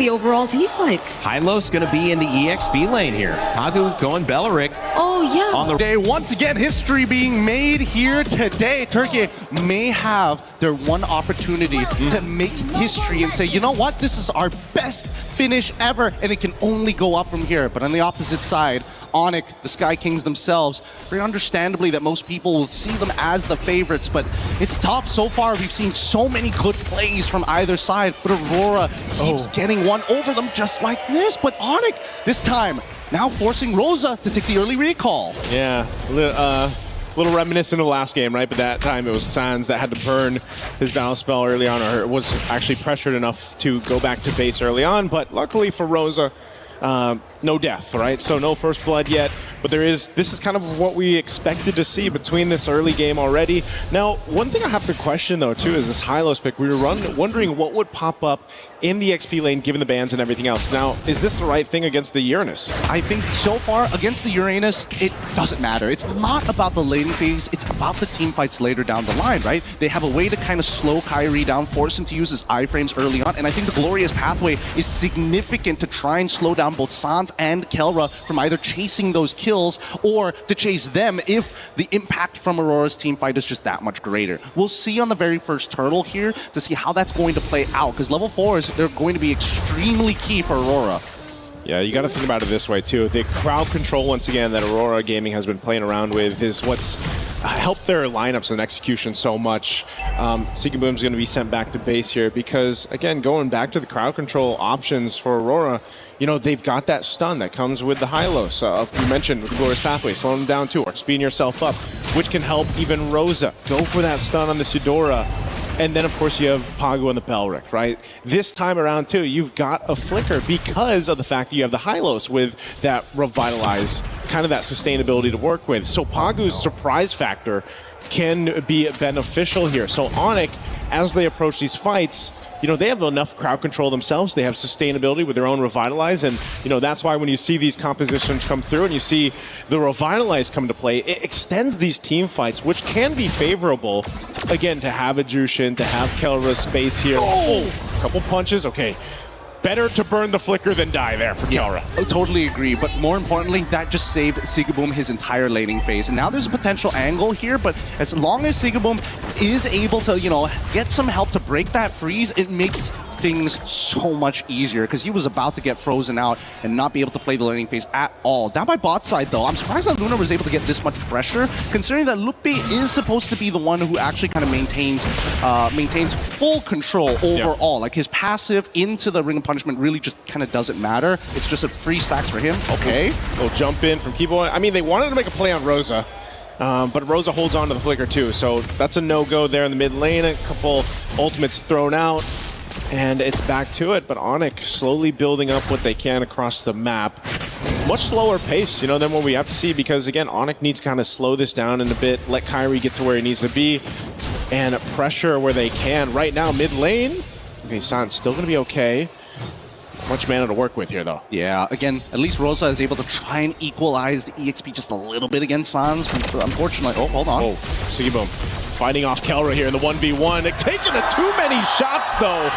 the overall team fights. Hylos going to be in the EXP lane here. Hagu going Belleric. Oh, yeah. On the day, once again, history being made here today. Turkey may have their one opportunity to make history and say, you know what, this is our best finish ever, and it can only go up from here. But on the opposite side, ONIC, the Sky Kings themselves, very understandably that most people will see them as the favorites, but it's tough so far. We've seen so many good plays from either side, but Aurora keeps getting one over them just like this. But ONIC, this time, now forcing Rosa to take the early recall. Yeah, little reminiscent of the last game, right? But that time it was Sans that had to burn his battle spell early on, or was actually pressured enough to go back to base early on. But luckily for Rosa, no death, right? So no first blood yet, but this is kind of what we expected to see between this early game already. Now, one thing I have to question though too is this Hylos pick. We were wondering what would pop up in the XP lane given the bans and everything else. Now, is this the right thing against the Uranus? I think so far against the Uranus, it doesn't matter. It's not about the laning phase, it's about the team fights later down the line, right? They have a way to kind of slow Kyrie down, force him to use his iframes early on, and I think the Glorious Pathway is significant to try and slow down both Sans and Kelra from either chasing those kills or to chase them if the impact from Aurora's team fight is just that much greater. We'll see on the very first turtle here to see how that's going to play out, because level 4s, they're going to be extremely key for Aurora. Yeah, you got to think about it this way too. The crowd control, once again, that Aurora Gaming has been playing around with is what's helped their lineups and execution so much. Seekaboom's going to be sent back to base here because, again, going back to the crowd control options for Aurora, you know, they've got that stun that comes with the Hylos. You mentioned with the Glorious Pathway, slowing them down too, or speeding yourself up, which can help even Rosa. Go for that stun on this Eudora. And then, of course, you have Pagu and the Belleric, right? This time around, too, you've got a Flicker because of the fact that you have the Hylos with that Revitalize, kind of that sustainability to work with. So Pagu's surprise factor can be beneficial here. So ONIC, as they approach these fights, you know, they have enough crowd control themselves. They have sustainability with their own Revitalize. And, you know, that's why when you see these compositions come through and you see the Revitalize come to play, it extends these team fights, which can be favorable, again, to have a Jushin, to have Kelra's space here. Oh, a couple punches. Okay. Better to burn the Flicker than die there for Kelra. I totally agree, but more importantly, that just saved Seekaboom his entire laning phase. And now there's a potential angle here, but as long as Seekaboom is able to, you know, get some help to break that freeze, it makes things so much easier, because he was about to get frozen out and not be able to play the laning phase at all. Down by bot side though, I'm surprised that Luna was able to get this much pressure, considering that Lupe is supposed to be the one who actually kind of maintains full control overall. Like his passive into the Ring of Punishment really just kind of doesn't matter. It's just a free stacks for him. Okay. Little jump in from Kiboy. I mean, they wanted to make a play on Rosa. But Rosa holds on to the Flicker too, so that's a no-go there in the mid lane. A couple ultimates thrown out, and it's back to it. But ONIC slowly building up what they can across the map. Much slower pace, you know, than what we have to see, because again, ONIC needs to kind of slow this down in a bit, let Kyrie get to where he needs to be, and pressure where they can. Right now, mid lane, okay, Sans still going to be okay. Much mana to work with here, though. Yeah, again, at least Rosa is able to try and equalize the EXP just a little bit against Sans. Unfortunately, oh, hold on. Oh, Seekaboom fighting off Kelra here in the 1v1. Taking too many shots, though.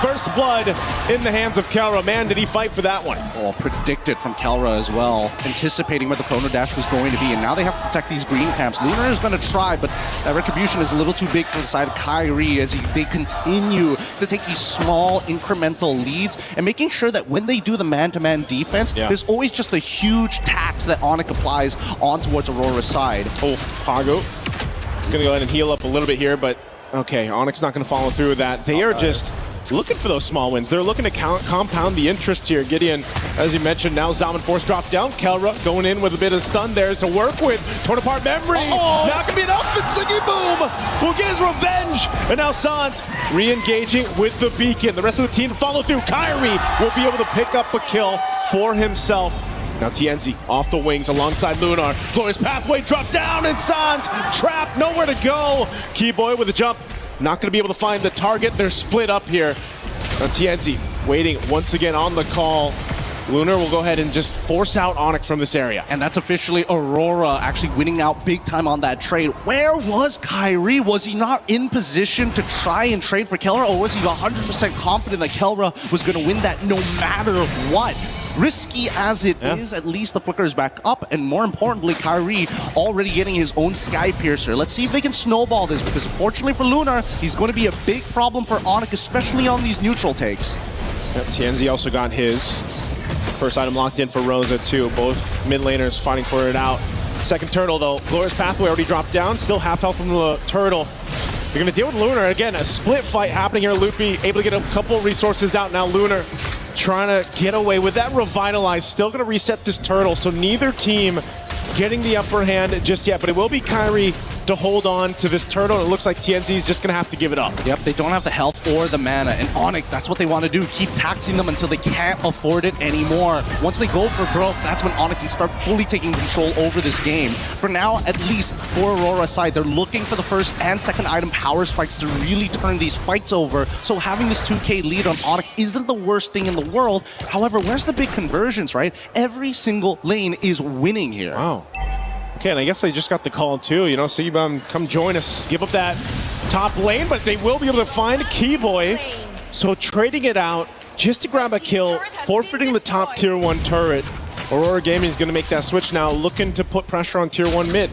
First blood in the hands of Kelra. Man, did he fight for that one. Oh, predicted from Kelra as well, anticipating where the Chrono Dash was going to be, and now they have to protect these green camps. Lunar is going to try, but that retribution is a little too big for the side of Kyrie as they continue to take these small incremental leads and making sure that when they do the man-to-man defense, there's always just a huge tax that ONIC applies on towards Aurora's side. Oh, Pagu. Going to go ahead and heal up a little bit here, but okay, ONIC's not going to follow through with that. They are just looking for those small wins. They're looking to compound the interest here. Gideon, as you mentioned, now Zaman Force dropped down. Kelra going in with a bit of stun there to work with. Torn apart memory. Not going to be enough, and Seekaboom will get his revenge. And now Sans re-engaging with the beacon. The rest of the team to follow through. Kyrie will be able to pick up a kill for himself. Now TNZ off the wings alongside Lunar. Glorious Pathway drop down, and Sans trapped, nowhere to go. Keyboy with a jump, not going to be able to find the target. They're split up here. Now TNZ waiting once again on the call. Lunar will go ahead and just force out ONIC from this area. And that's officially Aurora actually winning out big time on that trade. Where was Kyrie? Was he not in position to try and trade for Kelra, or was he 100% confident that Kelra was going to win that no matter what? Risky as it is, at least the flicker is back up, and more importantly, Kyrie already getting his own Sky Piercer. Let's see if they can snowball this, because unfortunately for Lunar, he's going to be a big problem for ONIC, especially on these neutral takes. TNZ also got his. First item locked in for Rosa too. Both mid laners fighting for it out. Second turtle though. Glorious Pathway already dropped down. Still half health from the turtle. They're going to deal with Lunar. Again, a split fight happening here. Loopy able to get a couple resources out. Now Lunar trying to get away with that Revitalize. Still going to reset this turtle. So neither team getting the upper hand just yet. But it will be Kyrie to hold on to this turtle. It looks like TNZ is just going to have to give it up. Yep, they don't have the health or the mana. And ONIC, that's what they want to do. Keep taxing them until they can't afford it anymore. Once they go for broke, that's when ONIC can start fully taking control over this game. For now, at least for Aurora's side, they're looking for the first and second item power spikes to really turn these fights over. So having this 2K lead on ONIC isn't the worst thing in the world. However, where's the big conversions, right? Every single lane is winning here. Wow. Okay, and I guess they just got the call too, you know, Sigibum, come join us. Give up that top lane, but they will be able to find Keyboy. So trading it out just to grab a kill, forfeiting the top tier 1 turret. Aurora Gaming is going to make that switch now, looking to put pressure on tier 1 mid.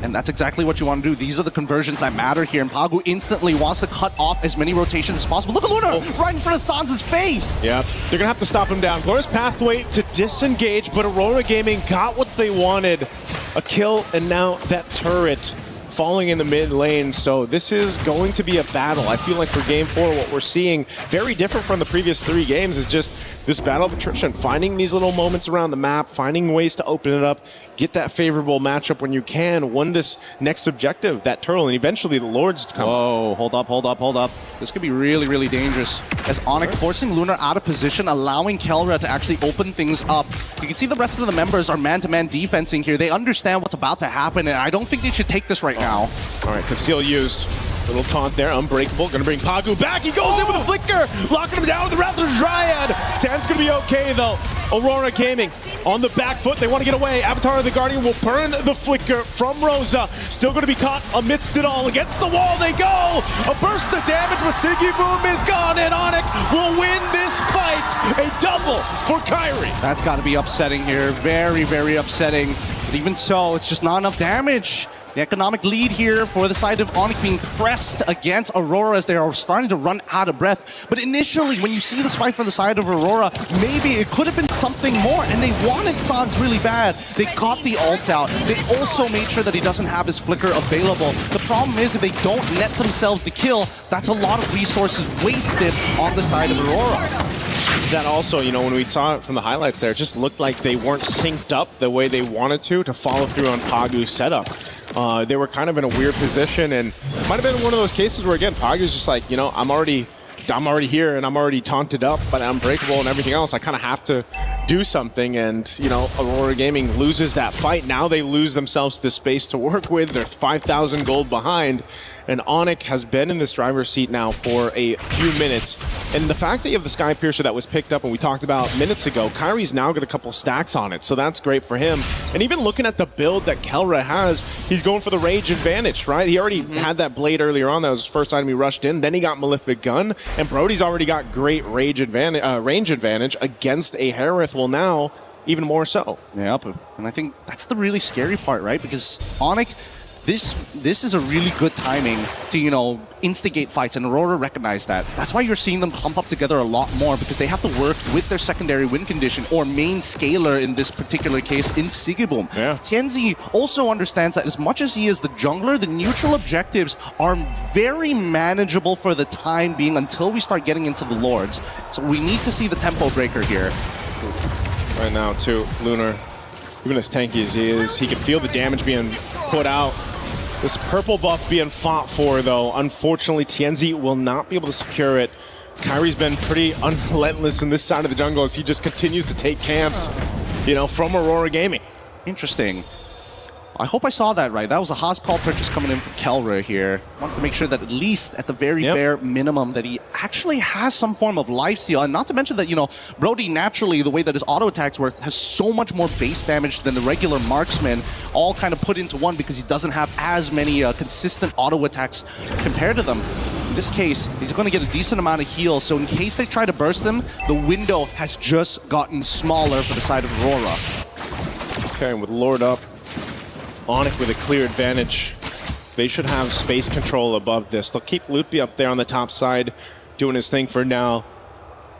And that's exactly what you want to do. These are the conversions that matter here. And Pagu instantly wants to cut off as many rotations as possible. Look at Luna right in front of Sansa's face. Yep, they're going to have to stop him down. Glorious Pathway to disengage, but Aurora Gaming got what they wanted. A kill, and now that turret falling in the mid lane. So this is going to be a battle. I feel like for game 4, what we're seeing, very different from the previous 3 games, is just this battle of attrition, finding these little moments around the map, finding ways to open it up, get that favorable matchup when you can, win this next objective, that turtle, and eventually the Lords come. Whoa, hold up, hold up, hold up. This could be really, really dangerous. As ONIC forcing Lunar out of position, allowing Kelra to actually open things up. You can see the rest of the members are man-to-man defensing here. They understand what's about to happen, and I don't think they should take this right now. All right, Conceal used. Little taunt there, Unbreakable, gonna bring Pagu back. He goes in with a flicker, locking him down with the Raptor Dryad. Sand's gonna be okay though. Aurora Gaming on the back foot, they want to get away. Avatar of the Guardian will burn the flicker from Rosa. Still gonna be caught amidst it all. Against the wall they go. A burst of damage, but Sigibum is gone, and ONIC will win this fight. A double for Kyrie. That's gotta be upsetting here. Very, very upsetting. But even so, it's just not enough damage. The economic lead here for the side of ONIC being pressed against Aurora as they are starting to run out of breath. But initially, when you see this fight from the side of Aurora, maybe it could have been something more, and they wanted Sans really bad. They got the ult out. They also made sure that he doesn't have his flicker available. The problem is if they don't net themselves the kill, that's a lot of resources wasted on the side of Aurora. That also, you know, when we saw it from the highlights there, it just looked like they weren't synced up the way they wanted to follow through on Pagu's setup. They were kind of in a weird position, and it might have been one of those cases where, again, Pagu's just like, you know, I'm already here and I'm already taunted up, but Unbreakable and everything else, I kind of have to do something. And, you know, Aurora Gaming loses that fight. Now they lose themselves the space to work with. They're 5,000 gold behind. And ONIC has been in this driver's seat now for a few minutes. And the fact that you have the Sky Piercer that was picked up and we talked about minutes ago, Kyrie's now got a couple stacks on it, so that's great for him. And even looking at the build that Kelra has, he's going for the Rage Advantage, right? He already had that blade earlier on. That was his first item he rushed in. Then he got Malefic Gun, and Brody's already got great range advantage against a Harith. Well, now, even more so. Yep, and I think that's the really scary part, right? Because ONIC, this is a really good timing to, you know, instigate fights, and Aurora recognized that. That's why you're seeing them clump up together a lot more, because they have to work with their secondary win condition or main scaler in this particular case in Sigibum. Yeah. TNZ also understands that as much as he is the jungler, the neutral objectives are very manageable for the time being until we start getting into the Lords. So we need to see the tempo breaker here. Right now, too, Lunar, even as tanky as he is, he can feel the damage being put out. This purple buff being fought for, though, unfortunately, TNZ will not be able to secure it. Kyrie's been pretty unrelentless in this side of the jungle as he just continues to take camps, you know, from Aurora Gaming. Interesting. I hope I saw that right. That was a Haas call purchase coming in from Kelra here. Wants to make sure that at least at the very bare minimum that he actually has some form of lifesteal. And not to mention that, you know, Brody naturally, the way that his auto attacks work, has so much more base damage than the regular marksman, all kind of put into one because he doesn't have as many consistent auto attacks compared to them. In this case, he's going to get a decent amount of heal, so in case they try to burst him, the window has just gotten smaller for the side of Aurora. Okay, and with Lord up, ONIC with a clear advantage. They should have space control above this. They'll keep Loopy up there on the top side, doing his thing for now.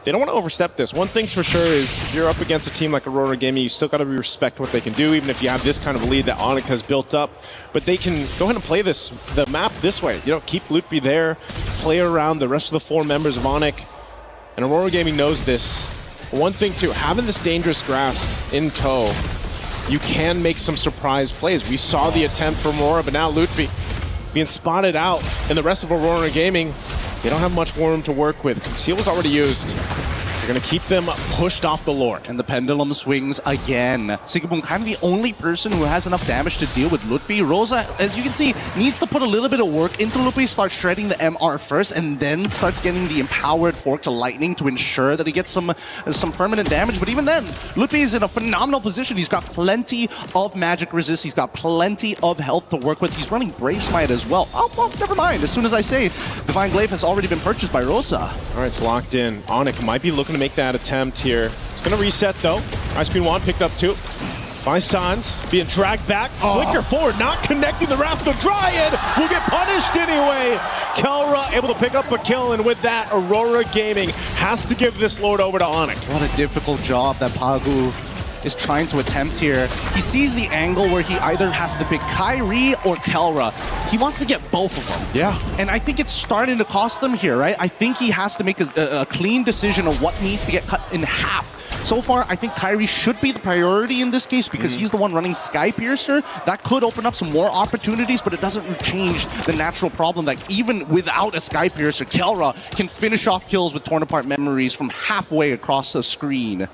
They don't want to overstep this. One thing's for sure is if you're up against a team like Aurora Gaming, you still got to respect what they can do, even if you have this kind of lead that ONIC has built up. But they can go ahead and play the map this way. You know, keep Loopy there, play around the rest of the 4 members of ONIC. And Aurora Gaming knows this. One thing too, having this dangerous grass in tow, you can make some surprise plays. We saw the attempt from Aurora, but now Lutfi being spotted out, and the rest of Aurora Gaming, they don't have much more room to work with. Conceal was already used. They're going to keep them pushed off the Lord. And the pendulum swings again. Sigaboom kind of the only person who has enough damage to deal with Lutfi. Rosa, as you can see, needs to put a little bit of work into Lutfi, start shredding the MR first, and then starts getting the empowered fork to lightning to ensure that he gets some permanent damage. But even then, Lutfi is in a phenomenal position. He's got plenty of magic resist. He's got plenty of health to work with. He's running Brave Smite as well. Oh, well, never mind. As soon as I say, Divine Glaive has already been purchased by Rosa. All right, it's locked in. ONIC might be looking to make that attempt here. It's going to reset though. Ice Queen Wand picked up too. By Sans, being dragged back. Flicker forward, not connecting the Wrath of the Dryad. Will get punished anyway. Kelra able to pick up a kill, and with that, Aurora Gaming has to give this Lord over to ONIC. What a difficult job that Pagu is trying to attempt here. He sees the angle where he either has to pick Kyrie or Kelra. He wants to get both of them. Yeah. And I think it's starting to cost them here, right? I think he has to make a clean decision of what needs to get cut in half. So far, I think Kyrie should be the priority in this case because he's the one running Sky Piercer. That could open up some more opportunities, but it doesn't change the natural problem that even without a Sky Piercer, Kelra can finish off kills with torn apart memories from halfway across the screen.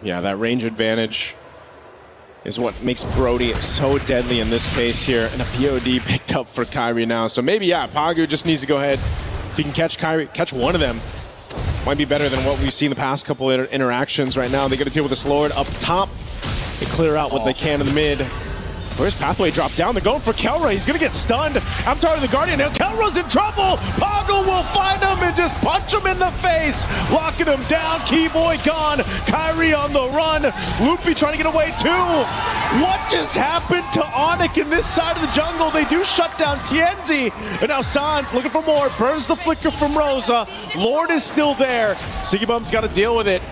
Yeah, that range advantage is what makes Brody so deadly in this case here. And a POD picked up for Kyrie now. So maybe, yeah, Pagu just needs to go ahead. If he can catch Kyrie, catch one of them, might be better than what we've seen the past couple of interactions right now. They got to deal with this Lord up top. They clear out what they can in the mid. Where's Pathway drop down? They're going for Kelra. He's going to get stunned. Avatar of the Guardian. Now Kelra's in trouble. Pagu will find him and just punch him in the face. Locking him down. Keyboy gone. Kyrie on the run. Loopy trying to get away too. What just happened to ONIC in this side of the jungle? They do shut down Tienzi. And now Sans looking for more. Burns the flicker from Rosa. Lord is still there. Sigibum's got to deal with it.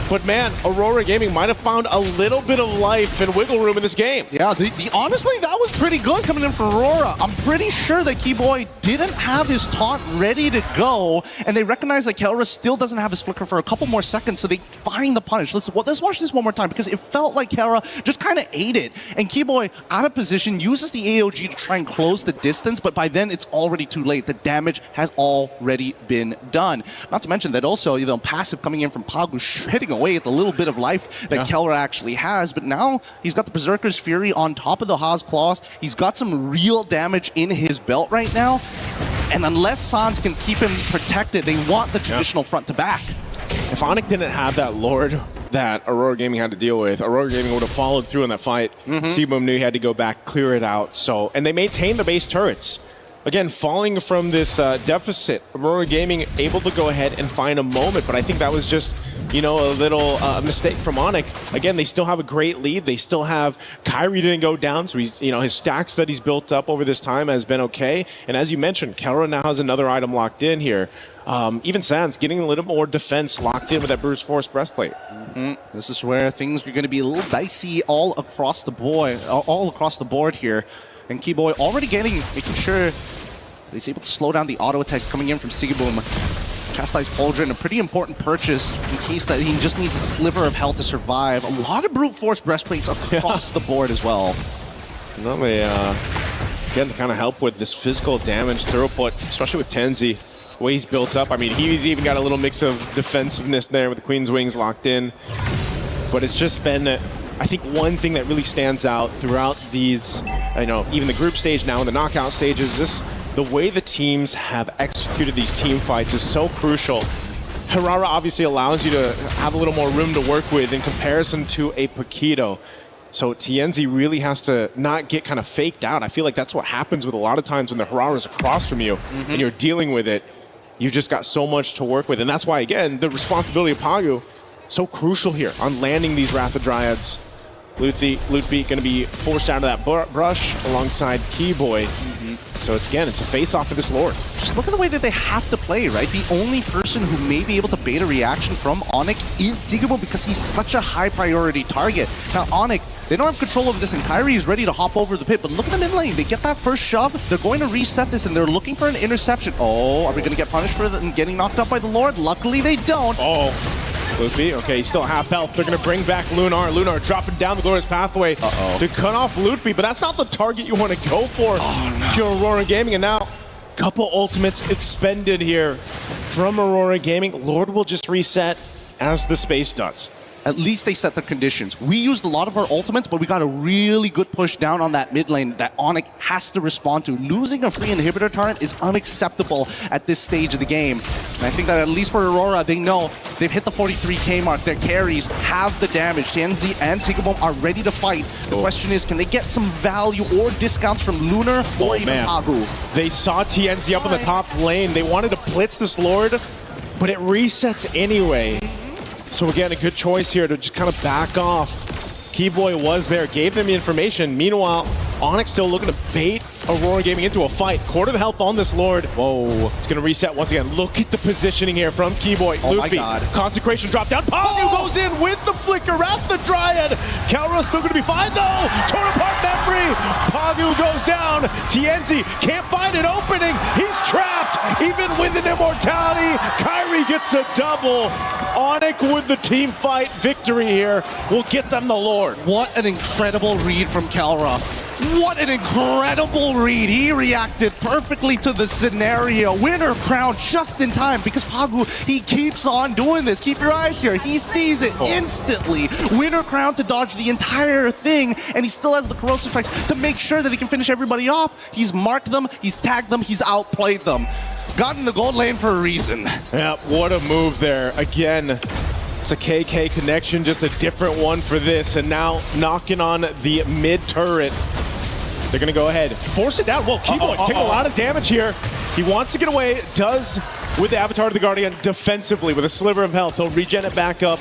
But man, Aurora Gaming might have found a little bit of life and wiggle room in this game. Yeah, honestly, that was pretty good coming in from Aurora. I'm pretty sure that Keyboy didn't have his taunt ready to go, and they recognize that Kelra still doesn't have his flicker for a couple more seconds, so they find the punish. Let's watch this one more time, because it felt like Kelra just kind of ate it. And Keyboy, out of position, uses the AOG to try and close the distance, but by then it's already too late. The damage has already been done. Not to mention that also, you know, passive coming in from Pagu, shredding away at the little bit of life that Kelra actually has, but now he's got the Berserker's Fury on top of the Haas Claws. He's got some real damage in his belt right now, and unless Sans can keep him protected, they want the traditional front to back. If ONIC didn't have that Lord that Aurora Gaming had to deal with, Aurora Gaming would have followed through in that fight. Seaboom knew he had to go back, clear it out. So, and they maintained the base turrets. Again, falling from this deficit, Aurora Gaming able to go ahead and find a moment, but I think that was just, you know, a little mistake from ONIC. Again, they still have a great lead. They still have Kyrie didn't go down, so he's, you know, his stacks that he's built up over this time has been okay. And as you mentioned, Kelra now has another item locked in here. Even Sans getting a little more defense locked in with that Bruce Force breastplate. This is where things are going to be a little dicey all across the board here. And Keyboy already making sure he's able to slow down the auto attacks coming in from Sigaboom. Chastise Pauldron, a pretty important purchase in case that he just needs a sliver of health to survive. A lot of brute force breastplates across the board as well. No, they again, to kind of help with this physical damage throughput, especially with Tenzi, the way he's built up. I mean, he's even got a little mix of defensive there with the Queen's Wings locked in. But it's just been I think one thing that really stands out throughout these, even the group stage, now in the knockout stage, is just the way the teams have executed these team fights is so crucial. Aurora obviously allows you to have a little more room to work with in comparison to a Paquito. So TNZ really has to not get kind of faked out. I feel like that's what happens with a lot of times when the Aurora is across from you and you're dealing with it. You just got so much to work with. And that's why, again, the responsibility of Pagu so crucial here on landing these Rapid Dryads. Lutfi going to be forced out of that brush alongside Keyboy. So it's a face-off for this Lord. Just look at the way that they have to play, right? The only person who may be able to bait a reaction from ONIC is Sigurboom because he's such a high-priority target. Now, ONIC, they don't have control over this, and Kyrie is ready to hop over the pit, but look at the mid lane. They get that first shove, they're going to reset this, and they're looking for an interception. Oh, are we going to get punished for getting knocked up by the Lord? Luckily, they don't. Oh. Lutfi, okay, he's still half health. They're going to bring back Lunar. Lunar dropping down the Glorious Pathway to cut off Lutfi, but that's not the target you want to go for to Aurora Gaming. And now, couple ultimates expended here from Aurora Gaming. Lord will just reset as the space does. At least they set the conditions. We used a lot of our ultimates, but we got a really good push down on that mid lane that ONIC has to respond to. Losing a free inhibitor turret is unacceptable at this stage of the game. And I think that at least for Aurora, they know they've hit the 43k mark. Their carries have the damage. TNZ and Sigurboom are ready to fight. The question is, can they get some value or discounts from Lunar or even Pagu? They saw TNZ up in the top lane. They wanted to blitz this Lord, but it resets anyway. So again, a good choice here to just kind of back off. Keyboy was there, gave them the information. Meanwhile, ONIC still looking to bait Aurora Gaming into a fight. Quarter the health on this Lord. Whoa. It's going to reset once again. Look at the positioning here from Keyboy. Oh my Lutfi, God. Concentration drop down. Pagu goes in with the flicker at the Dryad. Calra's still going to be fine though. Torn apart memory. Pagu goes down. TNZ can't find an opening. He's trapped. Even with an immortality, Kyrie gets a double. ONIC with the team fight victory here will get them the Lord. What an incredible read from Calra. What an incredible read. He reacted perfectly to the scenario. Winner crown just in time because Pagu, he keeps on doing this. Keep your eyes here. He sees it instantly. Winner crown to dodge the entire thing, and he still has the corrosive strikes to make sure that he can finish everybody off. He's marked them, he's tagged them, he's outplayed them. Got in the gold lane for a reason. Yeah, what a move there. Again, it's a KK connection, just a different one for this. And now knocking on the mid turret. They're going to go ahead. Force it down. Whoa, Keyboy taking a lot of damage here. He wants to get away. Does with the Avatar of the Guardian defensively with a sliver of health. He'll regen it back up.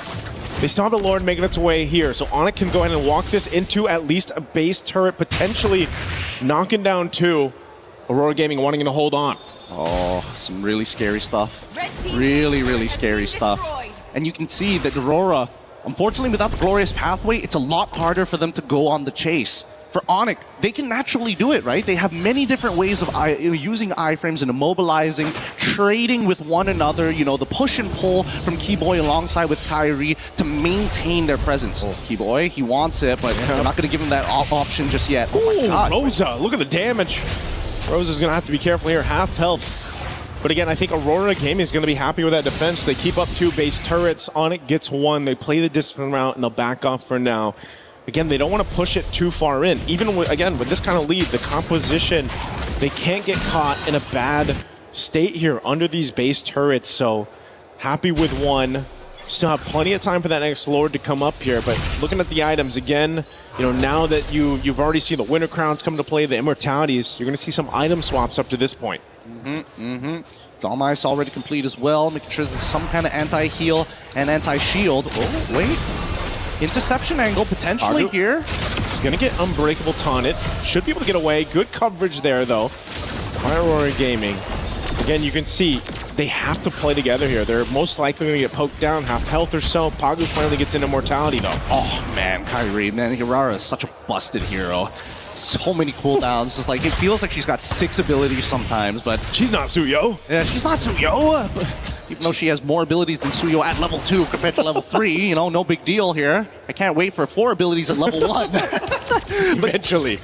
They still have the Lord making its way here. So ONIC can go ahead and walk this into at least a base turret, potentially knocking down two. Aurora Gaming wanting to hold on. Oh, some really scary stuff. Really, really scary stuff. And you can see that Aurora, unfortunately without the Glorious Pathway, it's a lot harder for them to go on the chase. For ONIC, they can naturally do it, right? They have many different ways of using iframes and immobilizing, trading with one another, the push and pull from Keyboy alongside with Kyrie to maintain their presence. Keyboy, he wants it, but they're not going to give him that option just yet. Oh my God. Rosa, look at the damage. Rosa's going to have to be careful here, half health. But again, I think Aurora Gaming is going to be happy with that defense. They keep up two base turrets. ONIC gets one. They play the discipline route, and they'll back off for now. Again, they don't want to push it too far in. Even with, again, with this kind of lead, the composition, they can't get caught in a bad state here under these base turrets. So happy with one. Still have plenty of time for that next Lord to come up here. But looking at the items again, now that you've already seen the Winter Crowns come to play, the Immortalities, you're going to see some item swaps up to this point. Dom Ice already complete as well, making sure there's some kind of anti-heal and anti-shield. Oh, wait. Interception angle potentially here. He's going to get Unbreakable taunted. Should be able to get away. Good coverage there, though, by Aurora Gaming. Again, you can see they have to play together here. They're most likely going to get poked down, half health or so. Pagu finally gets an immortality, though. Oh, man, Kyrie. Man, Aurora is such a busted hero. So many cooldowns. It's like, it feels like she's got 6 abilities sometimes, but... She's not Suyo. Yeah, she's not Suyo. Even though she has more abilities than Suyo at level 2 compared to level 3, no big deal here. I can't wait for 4 abilities at level 1. Eventually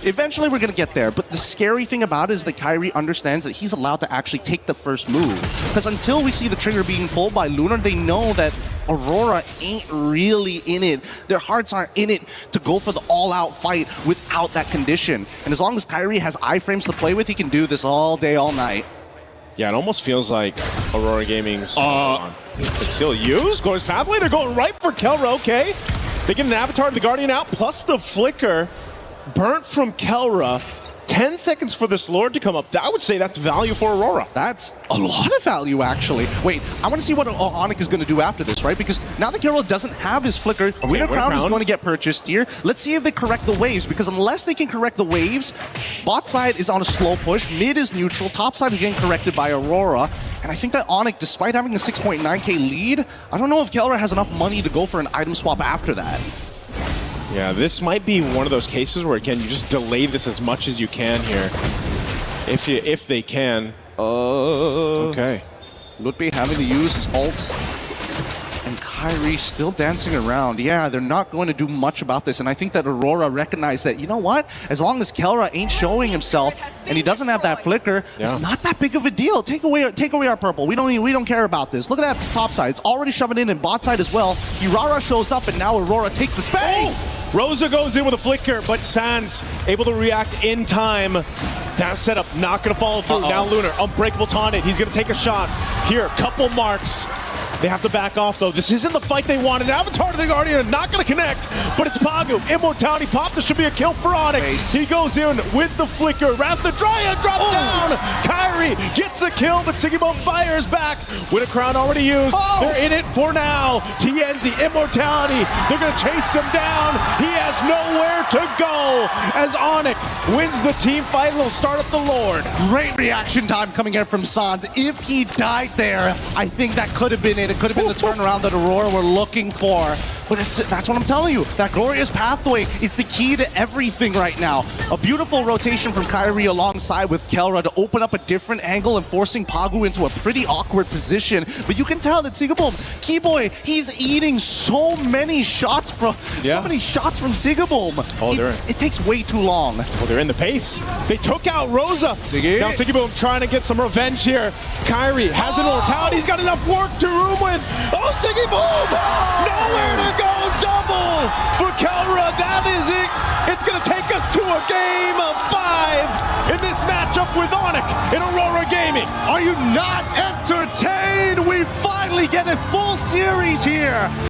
we're going to get there. But the scary thing about it is that Kyrie understands that he's allowed to actually take the first move. Because until we see the trigger being pulled by Lunar, they know that Aurora ain't really in it. Their hearts aren't in it to go for the all-out fight without that condition. And as long as Kyrie has iframes to play with, he can do this all day, all night. Yeah, it almost feels like Aurora Gaming's it's still used. Glorious Pathway, they're going right for Kelra, okay. They get an Avatar of the Guardian out, plus the Flicker. Burnt from Kelra. 10 seconds for this Lord to come up. I would say that's value for Aurora. That's a lot of value, actually. Wait, I want to see what ONIC is going to do after this, right? Because now that Kelra doesn't have his Flicker, Okay, Winter Crown is going to get purchased here. Let's see if they correct the waves, because unless they can correct the waves, bot side is on a slow push, mid is neutral, top side is getting corrected by Aurora. And I think that ONIC, despite having a 6.9k lead, I don't know if Kelra has enough money to go for an item swap after that. Yeah, this might be one of those cases where, again, you just delay this as much as you can here. If they can. Okay. Ludwig having to use his ult. And Kyrie still dancing around. Yeah, they're not going to do much about this. And I think that Aurora recognized that, you know what? As long as Kelra ain't showing himself and he doesn't have that Flicker, it's not that big of a deal. Take away our purple. We don't care about this. Look at that top side. It's already shoving in bot side as well. Kirara shows up and now Aurora takes the space. Oh! Rosa goes in with a Flicker, but Sans able to react in time. That setup not going to follow through. Now Lunar, unbreakable taunted. He's going to take a shot. Here, couple marks. They have to back off, though. This isn't the fight they wanted. Avatar of the Guardian not going to connect, but it's Pagu. Immortality pop. This should be a kill for ONIC. He goes in with the Flicker. Wrath the Dryad drops down. Kyrie gets a kill, but Sigibone fires back with a crown already used. They're in it for now. TNZ, Immortality. They're going to chase him down. He has nowhere to go as ONIC wins the team fight and will start up the Lord. Great reaction time coming in from Sans. If he died there, I think that could have been it. It could have been the turnaround that Aurora were looking for. But that's what I'm telling you. That glorious pathway is the key to everything right now. A beautiful rotation from Kyrie alongside with Kelra to open up a different angle and forcing Pagu into a pretty awkward position. But you can tell that Sigibome, Keyboy, he's eating so many shots from Sigibome. It takes way too long. Well, they're in the pace. They took out Rosa. Now Sigibome trying to get some revenge here. Kyrie has an immortality. He's got enough work to room with. Oh, Sigibome! Nowhere to go. Double for Kelra. That is it. It's going to take us to a game of 5 in this matchup with ONIC in Aurora Gaming. Are you not entertained? We finally get a full series here.